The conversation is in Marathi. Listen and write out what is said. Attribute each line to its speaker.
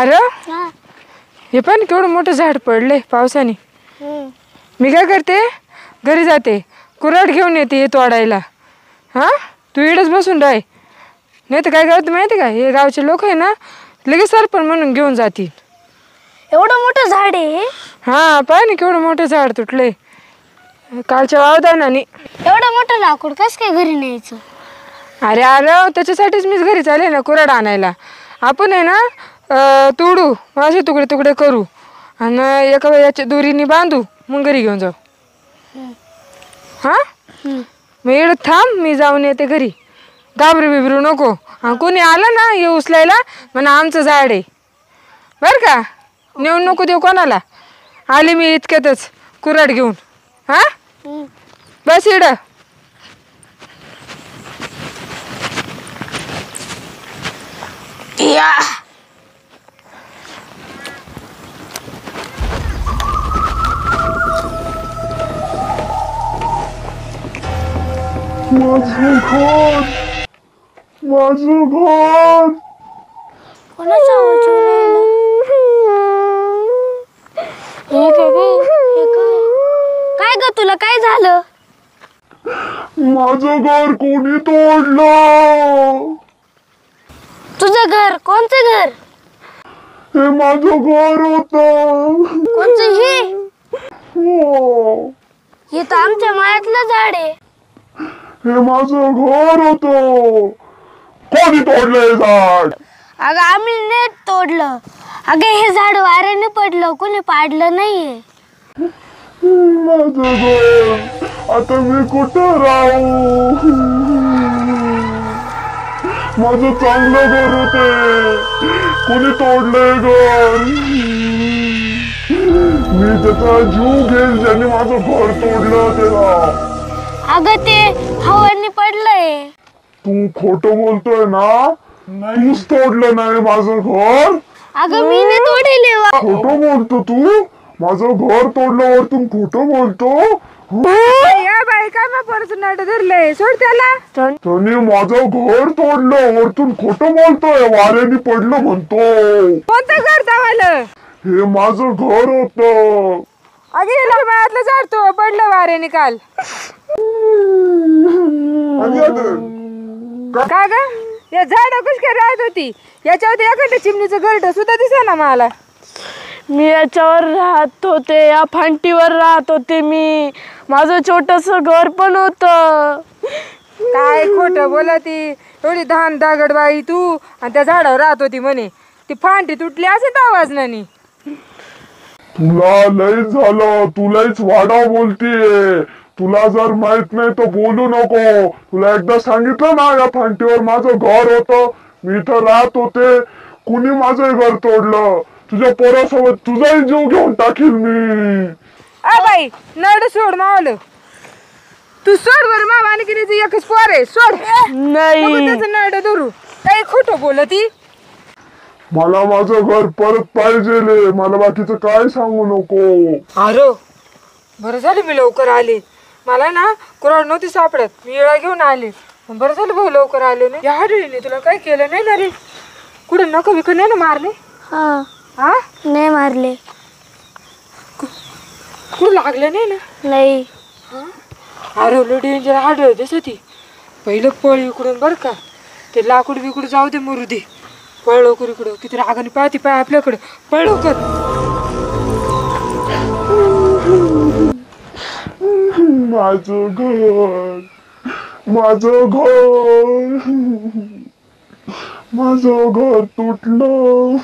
Speaker 1: अरे हे पण केवढं मोठं झाड पडले पावसाने. मी काय करते घरी जाते कुऱ्हाड घेऊन येते हे तोडायला. हा तू इडच बसून राह नाही तर काय करत माहिती का हे गावचे लोक आहे ना लगेच सरपण म्हणून घेऊन जातील.
Speaker 2: एवढं मोठं झाड आहे.
Speaker 1: हा पाय ना केवढं मोठं झाड तुटले कालच्या वावदानाने.
Speaker 2: एवढं मोठं लाकूड कस काय घरी न्यायचं.
Speaker 1: अरे अरे त्याच्यासाठीच मीच घरी चालले ना कुऱ्हाड आणायला. आपण आहे ना तोडू असे तुकडे तुकडे करू आणि एका याच्या दोरीने बांधू मग घरी घेऊन जाऊ. हा मग एवढं थांब मी जाऊन येते घरी. घाबरू बिबरू नको. कोणी आलं ना हे उचलायला म्हणा आमचं झाड आहे बरं का. नेऊन नको देऊ कोणाला. आले मी इतक्यातच कुऱ्हाड घेऊन. हा बस इड.
Speaker 2: या
Speaker 3: माझं घर माझं घर.
Speaker 2: कोणाचा आवाज येऊ राहिला. हो बाबू हे काय ग तुला काय झालं.
Speaker 3: माझं घर कोणी तोडलं.
Speaker 2: तुझं घर कोणतं घर.
Speaker 3: हे माझं घर होतं.
Speaker 2: कोणचं हे.
Speaker 3: हो
Speaker 2: हे तर आमच्या मायातलं झाड आहे.
Speaker 3: हे माझं घर होतं. कोणी तोडलंय झाड.
Speaker 2: अगं आम्ही नेट तोडलं. अगं हे झाड वाऱ्याने पडलं कोणी पाडलं नाहीये.
Speaker 3: माझं घर आता मी कुठं राहू. माझं चांगलं घर होते कोणी तोडलंय घर. मी त्याचा जीव घेईल ज्याने माझं घर तोडलं त्याला.
Speaker 2: अगं ते हवानी पडलंय.
Speaker 3: तू खोटं बोलतोय ना. तूच तोडलं नाही माझं घर.
Speaker 2: अगं मी नाही तोडले.
Speaker 3: खोटं बोलतो तू. माझं घर तोडलं वरतून खोटं बोलतो.
Speaker 1: या बाई का मग परत नाट धरलंय सोड त्याला.
Speaker 3: त्याने माझं घर तोडलं वरतून खोटं बोलतोय वाऱ्याने पडलं म्हणतो.
Speaker 1: कोणतं घर धावायलं.
Speaker 3: हे माझं घर होतं.
Speaker 1: अगे याला मायातलं झाड तो पडलं वाऱ्याने काल. का ग या झाड कशी काय राहत होती. याच्यावरती एखाद्या चिमणीचं घरट सुद्धा दिसे ना मला.
Speaker 4: मी याच्यावर राहत होते या फांटीवर राहत होते मी. माझं छोटंसं घर पण होतं.
Speaker 1: काय खोटं बोलती एवढी धान दागड बाई तू. आणि त्या झाडावर राहत होती म्हणे. ती फांटी तुटली असेल आवाज नाही.
Speaker 3: तुला लय झालं. तू लयच वाढा बोलतीये. तुला जर माहित नाही तर बोलू नको. तुला एकदा सांगितलं ना या फांटीवर माझं घर होतं. मी इथं राहत होते. कुणी माझं घर तोडलं. तुझ्या पोरासोबत तुझाही जीव घेऊन टाकील मी.
Speaker 1: अ बाई नड सोड मावलं. तू सोड बर मामा आणि की एकच पोर आहे सोड.
Speaker 4: नाही
Speaker 1: त्याचं नड धरू काही खोटं बोलती.
Speaker 3: मला माझं घर परत पाहिजे. मला बाकीचं काय सांगू नको.
Speaker 1: अरे बरं झालं मी लवकर आले. मला ना कुऱ्हाड नव्हती सापडत. मी येळा घेऊन आले. बरं झालं भाऊ लवकर आले ना. या हाडळीने तुला काय केलं नाही ना रे. कुठं नका विकत नाही ना मारले.
Speaker 2: हा
Speaker 1: हा
Speaker 2: नाही मारले.
Speaker 1: कुठं लागलं नाही ना.
Speaker 2: नाही
Speaker 1: अरे लो डेंजर हाडळ दिसती. पहिलं पळ इकडून बरं का. ते लाकूड बिकूड जाऊ दे मरू दे. पळ लवकर इकडं. किती रागाने पाहती पाय आपल्याकडं. पळ लवकर.
Speaker 3: माझं घर माझं घर माझं घर तुटलं.